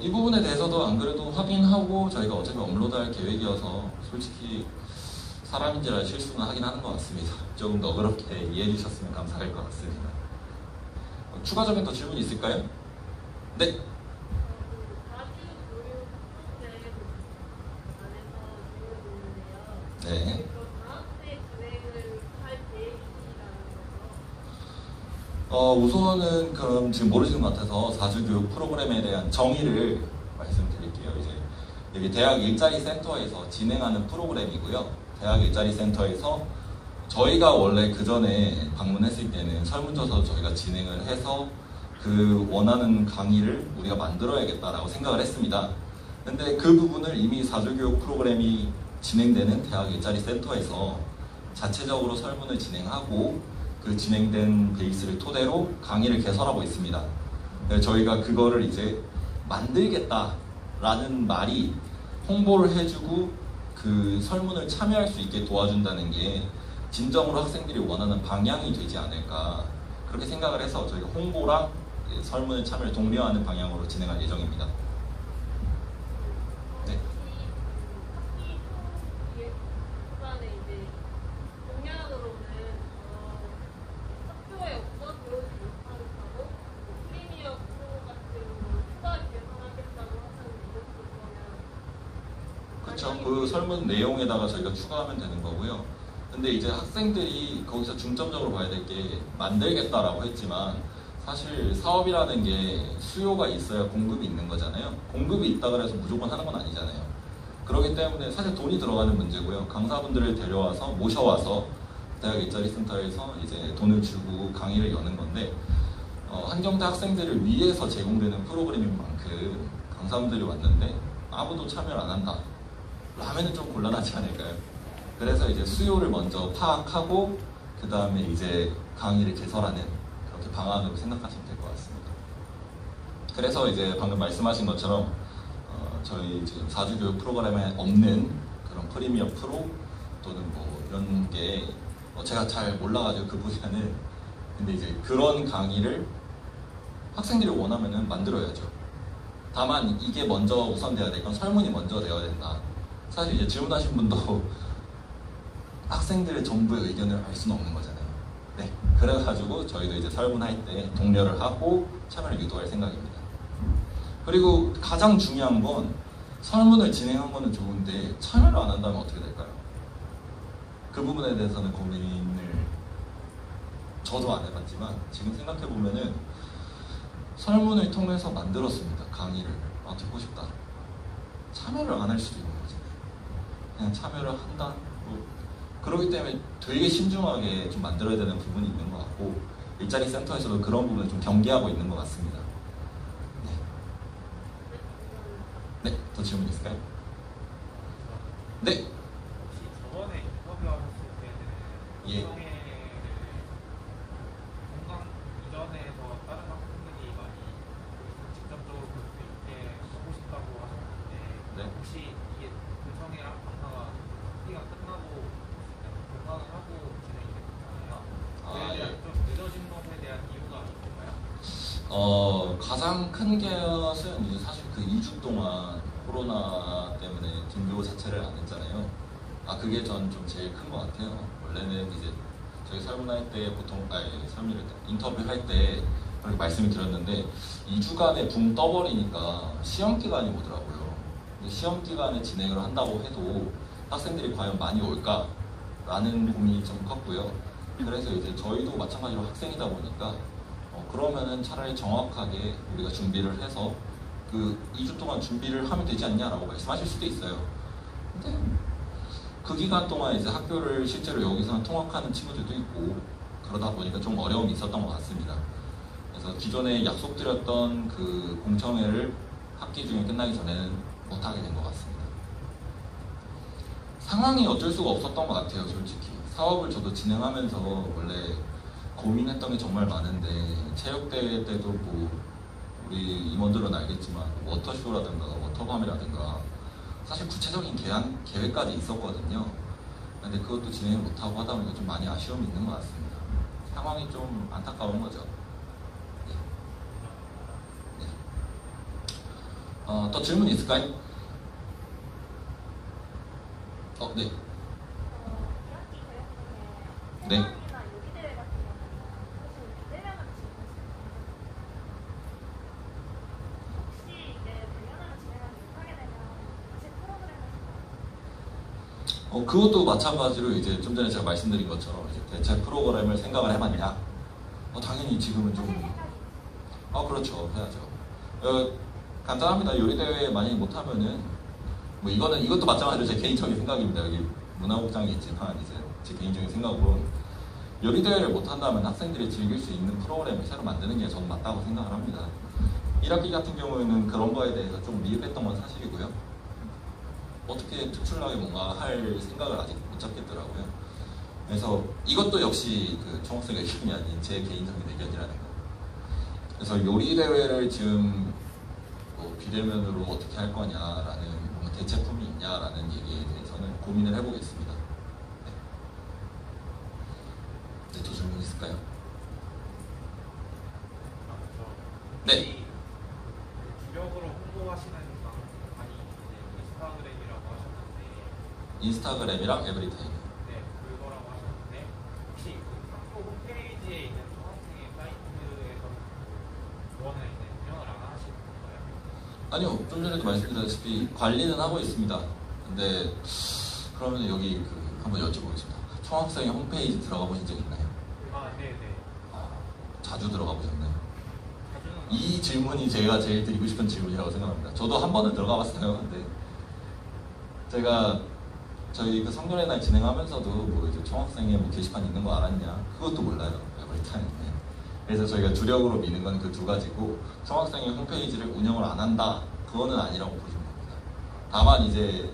이 부분에 대해서도 안 그래도 확인하고 저희가 어차피 업로드할 계획이어서 솔직히 사람인지라 실수는 하긴 하는 것 같습니다. 조금 너그럽게 이해해 주셨으면 감사할 것 같습니다. 추가적인 더 질문 있을까요? 네. 네. 우선은 그럼 지금 모르시는 것 같아서 4주 교육 프로그램에 대한 정의를 말씀드릴게요. 이제 여기 대학 일자리 센터에서 진행하는 프로그램이고요. 대학 일자리 센터에서 저희가 원래 그 전에 방문했을 때는 설문조사 저희가 진행을 해서 그 원하는 강의를 우리가 만들어야겠다라고 생각을 했습니다. 근데 그 부분을 이미 4주 교육 프로그램이 진행되는 대학 일자리 센터에서 자체적으로 설문을 진행하고 그 진행된 베이스를 토대로 강의를 개설하고 있습니다. 저희가 그거를 이제 만들겠다라는 말이 홍보를 해주고 그 설문을 참여할 수 있게 도와준다는 게 진정으로 학생들이 원하는 방향이 되지 않을까 그렇게 생각을 해서 저희가 홍보랑 설문을 참여를 독려하는 방향으로 진행할 예정입니다. 네. 그렇죠. 그 설문 내용에다가 저희가 추가하면 되는 거고요. 근데 이제 학생들이 거기서 중점적으로 봐야 될 게 만들겠다라고 했지만 사실 사업이라는 게 수요가 있어야 공급이 있는 거잖아요. 공급이 있다 그래서 무조건 하는 건 아니잖아요. 그렇기 때문에 사실 돈이 들어가는 문제고요. 강사분들을 데려와서 모셔와서 대학 일자리 센터에서 이제 돈을 주고 강의를 여는 건데 한경대 학생들을 위해서 제공되는 프로그램인 만큼 강사분들이 왔는데 아무도 참여를 안 한다. 라면은 좀 곤란하지 않을까요? 그래서 이제 수요를 먼저 파악하고 그 다음에 이제 강의를 개설하는 그렇게 방안으로 생각하시면 될 것 같습니다. 그래서 이제 방금 말씀하신 것처럼 저희 지금 4주 교육 프로그램에 없는 그런 프리미어 프로 또는 뭐 이런 게 제가 잘 몰라가지고 그 분야는 근데 이제 그런 강의를 학생들이 원하면은 만들어야죠. 다만 이게 먼저 우선돼야 될 건 설문이 먼저 되어야 된다. 사실 이제 질문하신 분도 학생들의 전부의 의견을 알 수는 없는 거잖아요. 네, 그래가지고 저희도 이제 설문할 때 독려를 하고 참여를 유도할 생각입니다. 그리고 가장 중요한 건 설문을 진행한 거는 좋은데 참여를 안 한다면 어떻게 될까요? 그 부분에 대해서는 고민을 저도 안 해봤지만 지금 생각해보면은 설문을 통해서 만들었습니다. 강의를 듣고 싶다. 참여를 안 할 수도 있는 거잖아요. 그냥 참여를 한다. 그렇기 때문에 되게 신중하게 좀 만들어야 되는 부분이 있는 것 같고 일자리 센터에서도 그런 부분을 좀 경계하고 있는 것 같습니다. 네. 네, 더 질문 있을까요? 네. 혹시 저번에 인터뷰 하셨을 때는 예. 건강 이전에서 다른 학생들이 많이 직접적으로 볼 수 있게 하고 싶다고 하셨는데 네. 혹시 이게 구성이랑 강사가 학기가 끝나고 공강을 하고 진행이 됐잖아요. 그에 대한 좀 늦어진 것에 대한 이유가 있을까요? 가장 큰 것은 이제 사실 그 2주 동안 코로나 때문에 등교 자체를 안 했잖아요. 그게 전 좀 제일 큰 것 같아요. 원래는 이제 저희 설문할 때 보통, 인터뷰할 때 그렇게 말씀을 드렸는데 2주간에 붕 떠버리니까 시험 기간이 오더라고요. 근데 시험 기간에 진행을 한다고 해도 학생들이 과연 많이 올까? 라는 고민이 좀 컸고요. 그래서 이제 저희도 마찬가지로 학생이다 보니까 그러면은 차라리 정확하게 우리가 준비를 해서 그 2주 동안 준비를 하면 되지 않냐라고 말씀하실 수도 있어요. 근데 그 기간 동안 이제 학교를 실제로 여기서 통학하는 친구들도 있고 그러다 보니까 좀 어려움이 있었던 것 같습니다. 그래서 기존에 약속드렸던 그 공청회를 학기 중에 끝나기 전에는 못하게 된 것 같습니다. 상황이 어쩔 수가 없었던 것 같아요, 솔직히. 사업을 저도 진행하면서 원래 고민했던 게 정말 많은데 체육대회 때도 뭐 우리 임원들은 알겠지만 워터쇼라든가 워터밤이라든가 사실 구체적인 계획까지 있었거든요. 근데 그것도 진행을 못하고 하다 보니까 좀 많이 아쉬움이 있는 것 같습니다. 상황이 좀 안타까운 거죠. 네. 네. 또 질문 있을까요? 네. 2학기 대회 중에 네. 세상이나 요리 대회 같은 경우는 사실 비대면으로 진행했었거든요. 혹시 이제 대면으로 진행하지 못하게 되면 다시 프로그램에서 그것도 마찬가지로 이제 좀 전에 제가 말씀드린 것처럼 이제 대체 프로그램을 생각을 해봤냐? 당연히 지금은 사실 좀 생각이 그렇죠. 해야죠. 간단합니다. 요리 대회 만약에 못하면은 뭐 이것도 마찬가지로 제 개인적인 생각입니다. 여기 문화국장이 있지만 이제 제 개인적인 생각으로 요리 대회를 못한다면 학생들이 즐길 수 있는 프로그램을 새로 만드는 게 저는 맞다고 생각을 합니다. 1학기 같은 경우에는 그런 거에 대해서 좀 미흡했던 건 사실이고요. 어떻게 특출나게 뭔가 할 생각을 아직 못 잡겠더라고요. 그래서 이것도 역시 그 총학생 의견이 아닌 제 개인적인 의견이라는 거. 그래서 요리 대회를 지금 뭐 비대면으로 어떻게 할 거냐라는 뭔가 대체품이 있냐라는 얘기에 대해서는 고민을 해보겠습니다. 네, 또 질문 있을까요? 네. 주력으로 홍보하시는 방법이 인스타그램이라고 하셨는데 인스타그램이랑 에브리타임. 네, 그거라고 하셨는데 혹시 그 학교 홈페이지에 있는 중학생의 사이트에서 그거는 이제 운영을 안 하시는 건가요? 아니요, 좀 전에도 말씀드렸다시피 관리는 하고 있습니다. 근데 그러면 여기 한번 여쭤보겠습니다. 총학생의 홈페이지 들어가 보신 적 있나요? 네네. 자주 들어가 보셨나요? 자주는 이 질문이 제가 제일 드리고 싶은 질문이라고 생각합니다. 저도 한 번은 들어가 봤어요. 근데 제가 저희 그 성년의 날 진행하면서도 뭐 이제 총학생회 뭐 게시판 있는 거 알았냐? 그것도 몰라요. 에브리타임에. 그래서 저희가 주력으로 미는 건 그 두 가지고 총학생회 홈페이지를 운영을 안 한다. 그거는 아니라고 보시면 됩니다. 다만 이제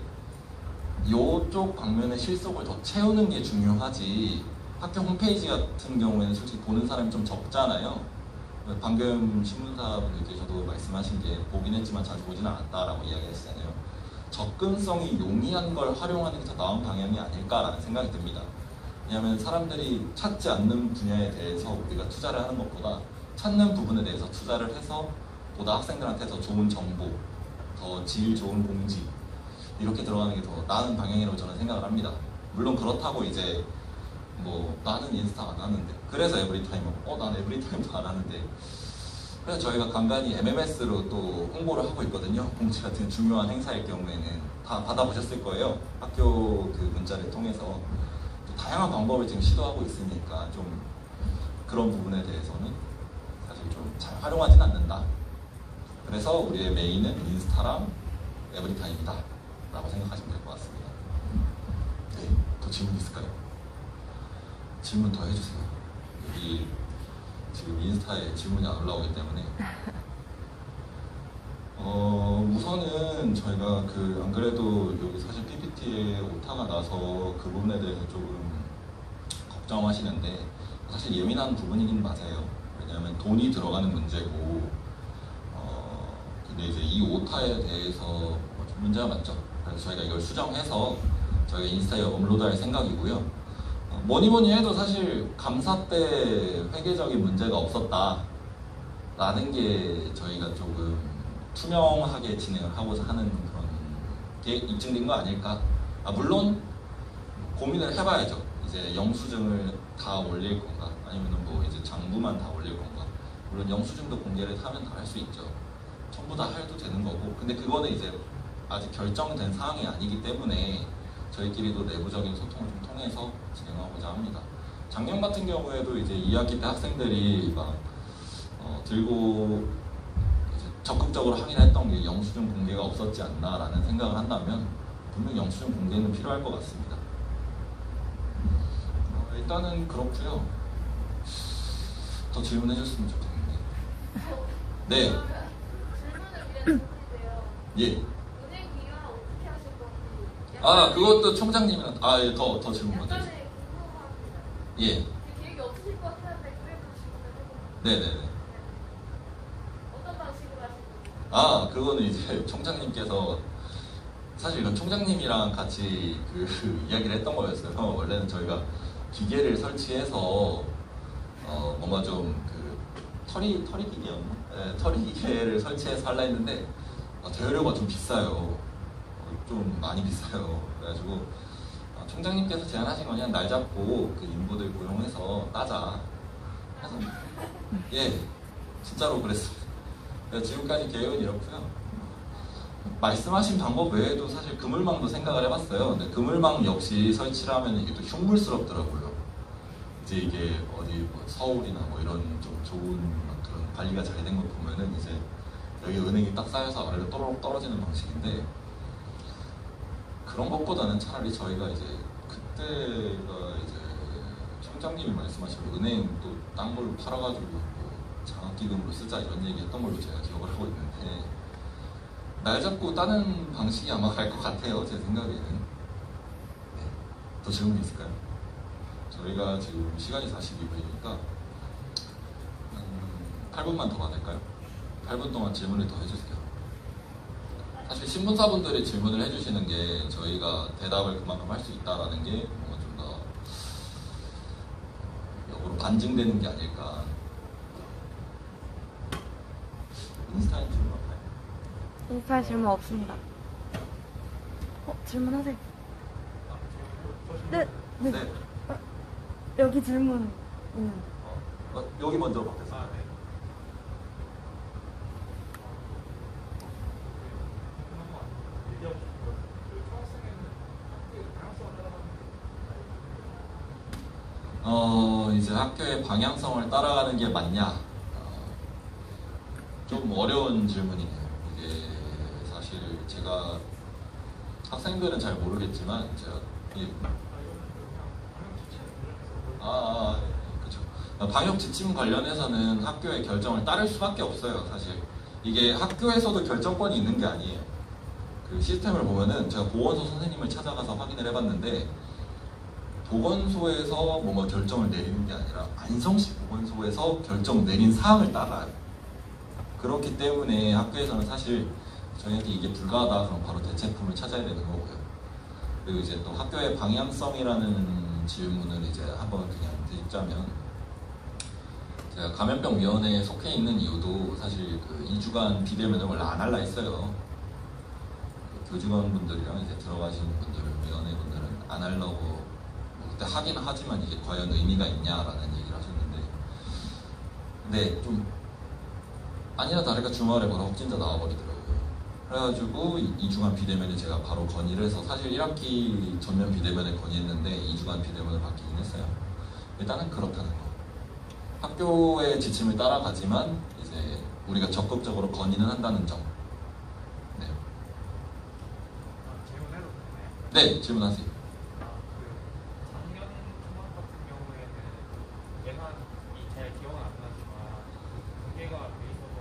이쪽 방면의 실속을 더 채우는 게 중요하지 학교 홈페이지 같은 경우에는 솔직히 보는 사람이 좀 적잖아요. 방금 신문사분들께서도 말씀하신 게 보긴 했지만 자주 보지는 않았다라고 이야기하시잖아요. 접근성이 용이한 걸 활용하는 게 더 나은 방향이 아닐까라는 생각이 듭니다. 왜냐하면 사람들이 찾지 않는 분야에 대해서 우리가 투자를 하는 것보다 찾는 부분에 대해서 투자를 해서 보다 학생들한테 더 좋은 정보, 더 질 좋은 공지 이렇게 들어가는 게 더 나은 방향이라고 저는 생각을 합니다. 물론 그렇다고 이제 뭐 나는 인스타 안 하는데 그래서 에브리타임 난 에브리타임도 안 하는데 그래서 저희가 간간히 MMS로 또 홍보를 하고 있거든요. 공지 같은 중요한 행사일 경우에는 다 받아보셨을 거예요. 학교 그 문자를 통해서 또 다양한 방법을 지금 시도하고 있으니까 좀 그런 부분에 대해서는 사실 좀 잘 활용하진 않는다. 그래서 우리의 메인은 인스타랑 에브리타임이다 라고 생각하시면 될 것 같습니다. 네, 더 질문 있을까요? 질문 더 해주세요. 여기 지금 인스타에 질문이 안 올라오기 때문에 우선은 저희가 안 그래도 여기 사실 PPT에 오타가 나서 그 부분에 대해서 조금 걱정하시는데 사실 예민한 부분이긴 맞아요. 왜냐하면 돈이 들어가는 문제고 근데 이제 이 오타에 대해서 좀 문제가 많죠. 그래서 저희가 이걸 수정해서 저희가 인스타에 업로드할 생각이고요. 뭐니 해도 사실 감사 때 회계적인 문제가 없었다라는 게 저희가 조금 투명하게 진행을 하고자 하는 그런 게 입증된 거 아닐까? 물론 고민을 해봐야죠. 이제 영수증을 다 올릴 건가? 아니면 뭐 이제 장부만 다 올릴 건가? 물론 영수증도 공개를 하면 다 할 수 있죠. 전부 다 해도 되는 거고. 근데 그거는 이제 아직 결정된 사항이 아니기 때문에 저희끼리도 내부적인 소통을 좀 통해서 진행하고자 합니다. 작년 같은 경우에도 이제 2학기 때 학생들이 막 들고 이제 적극적으로 항의했던 게 영수증 공개가 없었지 않나라는 생각을 한다면 분명 영수증 공개는 필요할 것 같습니다. 일단은 그렇고요. 더 질문해 줬으면 좋겠는데. 네. 질문을 드렸는데요. 예. 은행 비용 어떻게 하실 건지. 그것도 총장님이랑 더 질문 받으세요. 약간의 궁금합니다. 예. 계획이 없으실 것 같은데 그래도 질문을 해보면 네네네. 어떤 방식으로 하실 건지. 그거는 이제 총장님께서 사실 이건 총장님이랑 같이 이야기를 했던 거였어요. 원래는 저희가 기계를 설치해서 뭔가 좀 털이기계였나? 네, 털이기계를 설치해서 하려 했는데 대여료가 좀 비싸요. 좀 많이 비싸요. 그래가지고 총장님께서 제안하신 건 그냥 날 잡고 그 인부들 고용해서 따자. 그래서 예, 진짜로 그랬습니다. 그래서 지금까지 계획은 이렇고요. 말씀하신 방법 외에도 사실 그물망도 생각을 해봤어요. 근데 그물망 역시 설치를 하면 이게 또 흉물스럽더라고요. 이제 이게 어디 뭐 서울이나 뭐 이런 좀 좋은 막 그런 관리가 잘 된 거 보면은 이제 여기 은행이 딱 쌓여서 아래로 또록 떨어지는 방식인데, 그런 것보다는 차라리 저희가 이제 그때가 이제 총장님이 말씀하신 은행 또 딴 걸로 팔아가지고 뭐 장학기금으로 쓰자 이런 얘기했던 걸로 제가 기억을 하고 있는데, 날 잡고 따는 방식이 아마 갈 것 같아요, 제 생각에는. 네. 더 질문 있을까요? 저희가 지금 시간이 42분이니까 한 8분만 더 받을까요? 8분 동안 질문을 더 해주세요. 사실 신문사분들이 질문을 해주시는 게 저희가 대답을 그만큼 할 수 있다라는 게 뭔가 좀 더 역으로 반증되는 게 아닐까. 인스타인 질문 없나요? 인스타에 질문 없습니다. 질문하세요. 네. 네. 여기 질문 있는. 여기 먼저 받겠습니다. 네. 이제 학교의 방향성을 따라가는 게 맞냐? 좀 어려운 질문이네요. 이게 사실 제가 학생들은 잘 모르겠지만 제가 그렇죠. 방역 지침 관련해서는 학교의 결정을 따를 수밖에 없어요. 사실 이게 학교에서도 결정권이 있는 게 아니에요. 그 시스템을 보면은 제가 보건소 선생님을 찾아가서 확인을 해봤는데, 보건소에서 뭐 결정을 내리는 게 아니라 안성시 보건소에서 결정 내린 사항을 따라요. 그렇기 때문에 학교에서는 사실 저희한테 이게 불가하다 그럼 바로 대체품을 찾아야 되는 거고요. 그리고 이제 또 학교의 방향성이라는 질문을 이제 한번 그냥 드리자면, 제가 감염병위원회에 속해 있는 이유도 사실 그 2주간 비대면을 원래 안 할라 했어요. 그 교직원분들이랑 이제 들어가시는 분들은, 위원회분들은 안 하려고 뭐 그때 하긴 하지만 이게 과연 의미가 있냐라는 얘기를 하셨는데, 근데 좀 아니나 다를까 주말에 바로 확진자 나와버리더라고요. 그래가지고 2주간 비대면을 제가 바로 건의를 해서, 사실 1학기 전면 비대면을 건의했는데 2주간 비대면을 받기는 했어요. 일단은 그렇다는 거. 학교의 지침을 따라가지만 이제 우리가 적극적으로 건의는 한다는 점. 네. 질문해도 되나요? 네, 질문하세요. 작년 총학 같은 경우에는 예산이 잘 기억은 안 나지만 공개가 돼 있어서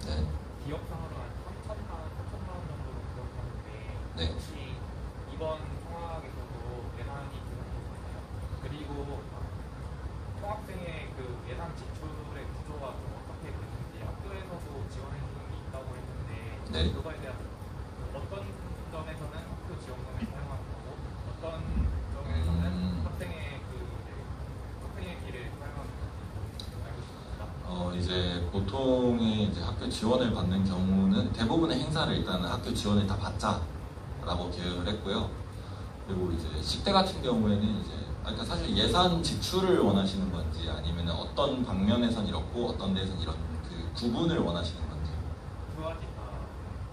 네. 기억상으로 한 3천만 원, 4천만 원 정도로 기억하는데, 네. 혹시 이번 총학에서도 예산이 지원됐나요? 그리고 총학생의 그 예산 지출의 구조가 좀 어떻게 되는지, 학교에서도 지원해 주는 게 있다고 했는데 네. 그거에 대한 어떤 점에서는 학교 지원금을 사용하는 거고, 어떤 점에서는 학생의 길을 사용하는 건지 알고 싶습니다. 이제 보통의 이제 학교 지원을 받는 경우는 대부분의 행사를 일단 학교 지원을 다 받자라고 계획을 했고요. 그리고 이제 식대 같은 경우에는 이제 그러니까 사실 예산 지출을 원하시는 건지, 아니면 어떤 방면에선 이렇고 어떤 데에선 이런 그 구분을 원하시는 건지. 두 가지 다.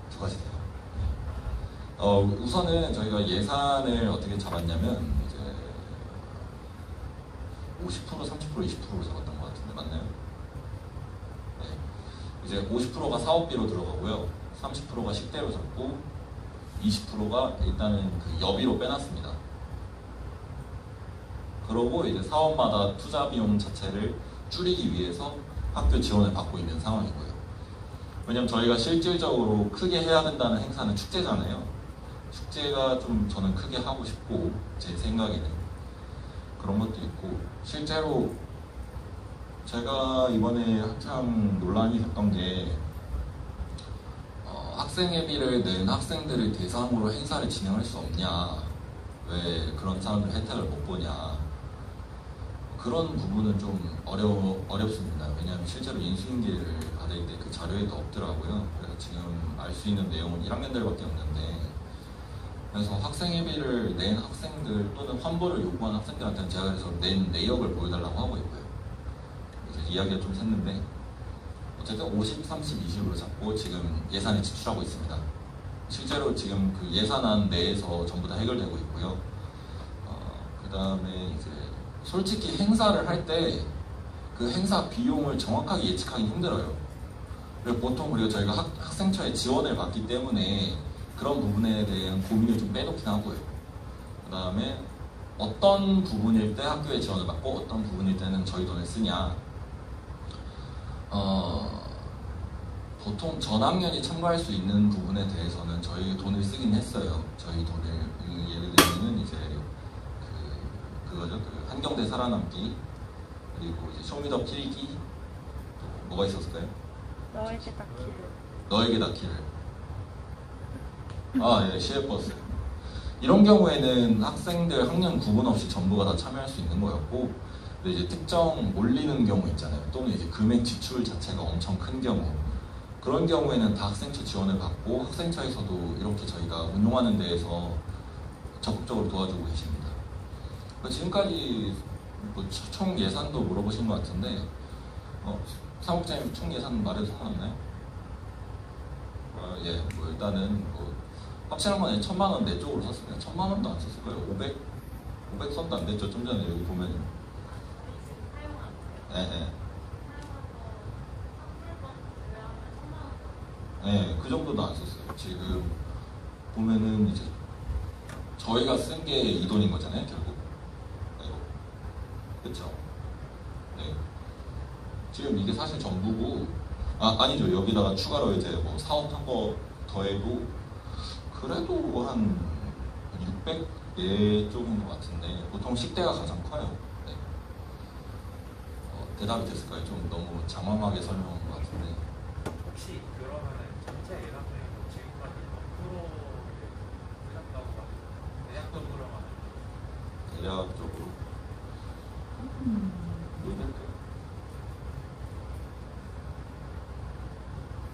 두 가지 다요. 우선은 저희가 예산을 어떻게 잡았냐면 이제 50%, 30%, 20%로 잡았던 것 같은데 맞나요? 네. 이제 50%가 사업비로 들어가고요, 30%가 식대로 잡고 20%가 일단은 그 여비로 빼놨습니다. 그러고 이제 사업마다 투자 비용 자체를 줄이기 위해서 학교 지원을 받고 있는 상황이고요. 왜냐면 저희가 실질적으로 크게 해야 된다는 행사는 축제잖아요. 축제가 좀 저는 크게 하고 싶고, 제 생각에는 그런 것도 있고, 실제로 제가 이번에 한참 논란이 됐던 게 학생회비를 낸 학생들을 대상으로 행사를 진행할 수 없냐, 왜 그런 사람들 혜택을 못 보냐, 그런 부분은 좀 어렵습니다. 왜냐하면 실제로 인수인계를 받을 때 그 자료에도 없더라고요. 그래서 지금 알 수 있는 내용은 1학년들밖에 없는데, 그래서 학생회비를 낸 학생들 또는 환불을 요구한 학생들한테는 제가 그래서 낸 내역을 보여달라고 하고 있고요. 이제 이야기가 좀 샜는데 어쨌든 50, 30, 20으로 잡고 지금 예산을 지출하고 있습니다. 실제로 지금 그 예산안 내에서 전부 다 해결되고 있고요. 그 다음에 이제 솔직히 행사를 할 때 그 행사 비용을 정확하게 예측하기 힘들어요. 그리고 보통 우리가 저희가 학생처에 지원을 받기 때문에 그런 부분에 대한 고민을 좀 빼놓긴 하고요. 그 다음에 어떤 부분일 때 학교에 지원을 받고 어떤 부분일 때는 저희 돈을 쓰냐. 보통 전 학년이 참가할 수 있는 부분에 대해서는 저희 돈을 쓰긴 했어요. 저희 돈을 예를 들면은 이제 그거죠. 그 한경대 살아남기, 그리고 이제 쇼미더 필기, 또 뭐가 있었을까요? 너에게 닿기를. 너에게 닿기를. 예, 시외버스. 이런 경우에는 학생들 학년 구분 없이 전부가 다 참여할 수 있는 거였고, 근데 이제 특정 몰리는 경우 있잖아요. 또는 이제 금액 지출 자체가 엄청 큰 경우, 그런 경우에는 다 학생처 지원을 받고 학생처에서도 이렇게 저희가 운용하는 데에서 적극적으로 도와주고 계십니다. 지금까지 뭐 총 예산도 물어보신 것 같은데, 사무국장님 총 예산 말해도 상관없나요? 예, 뭐 일단은 뭐 확실한 건 1,000만 원 내 쪽으로 썼습니다. 1,000만 원도 안 썼을 거예요. 500선도 안 됐죠. 좀 전에 여기 보면. 예. 네, 그 정도도 안 썼어요. 지금 보면은 이제 저희가 쓴 게 이 돈인 거잖아요, 결국. 그렇죠? 네. 지금 이게 사실 전부고, 아니죠. 여기다가 추가로 이제 뭐 사업한 거 더해도 그래도 한 600예 쪽인 것 같은데, 보통 식대가 가장 커요. 네. 대답이 됐을까요? 좀 너무 장황하게 설명한 것 같은데. 혹시 그러면은 전체 예산 중에서 지금까지 몇 프로 쓰셨다고 하셨나요? 대략적으로만. 대략적으로.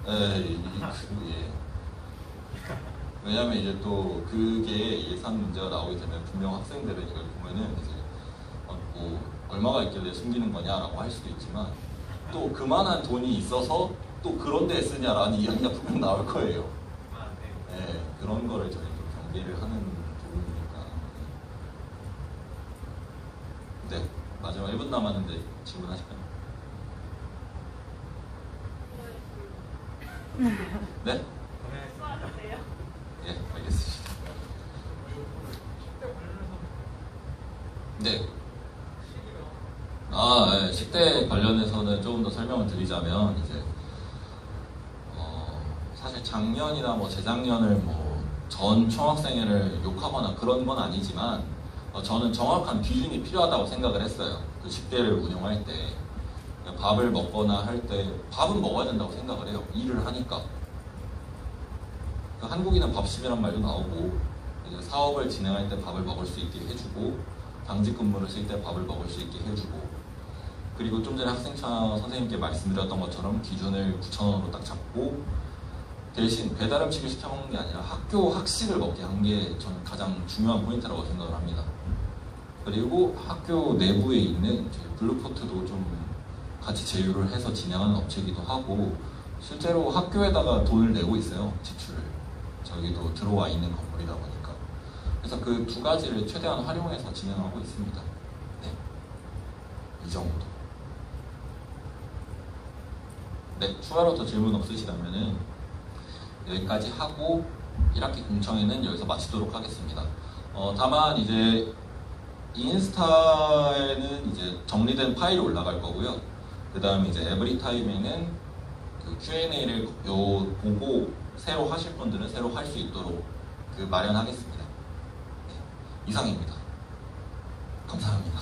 예. 왜냐면 이제 또 그게 예산 문제가 나오게 되면 분명 학생들은 이걸 보면은 이제 뭐 얼마가 있길래 숨기는 거냐라고 할 수도 있지만, 또 그만한 돈이 있어서 또 그런 데에 쓰냐라는 이야기가 분명 나올 거예요. 네, 그런 거를 저희 좀 경계를 하는 부분이니까. 네, 마지막 1분 남았는데 질문하실까요? 네? 예, 알겠습니다. 네. 예, 식대 관련해서는 조금 더 설명을 드리자면, 이제 사실 작년이나 뭐 재작년을 뭐 전 총학생회를 욕하거나 그런 건 아니지만, 저는 정확한 기준이 필요하다고 생각을 했어요. 그 식대를 운영할 때 밥을 먹거나 할 때 밥은 먹어야 된다고 생각을 해요. 일을 하니까. 한국인은 밥심이란 말도 나오고, 이제 사업을 진행할 때 밥을 먹을 수 있게 해주고, 당직 근무를 쓸 때 밥을 먹을 수 있게 해주고, 그리고 좀 전에 학생차 선생님께 말씀드렸던 것처럼 기준을 9,000원으로 딱 잡고, 대신 배달 음식을 시켜 먹는 게 아니라 학교 학식을 먹게 한 게 저는 가장 중요한 포인트라고 생각을 합니다. 그리고 학교 내부에 있는 블루포트도 좀 같이 제휴를 해서 진행하는 업체이기도 하고, 실제로 학교에다가 돈을 내고 있어요, 지출을. 저기도 들어와 있는 건물이다 보니까. 그래서 그 두 가지를 최대한 활용해서 진행하고 있습니다. 네, 이 정도. 네, 추가로 더 질문 없으시다면은 여기까지 하고 1학기 공청회는 여기서 마치도록 하겠습니다. 다만 이제 인스타에는 이제 정리된 파일이 올라갈 거고요. 그 다음에 이제 에브리타임에는 그 Q&A를 보고 새로 하실 분들은 새로 할 수 있도록 마련하겠습니다. 네, 이상입니다. 감사합니다.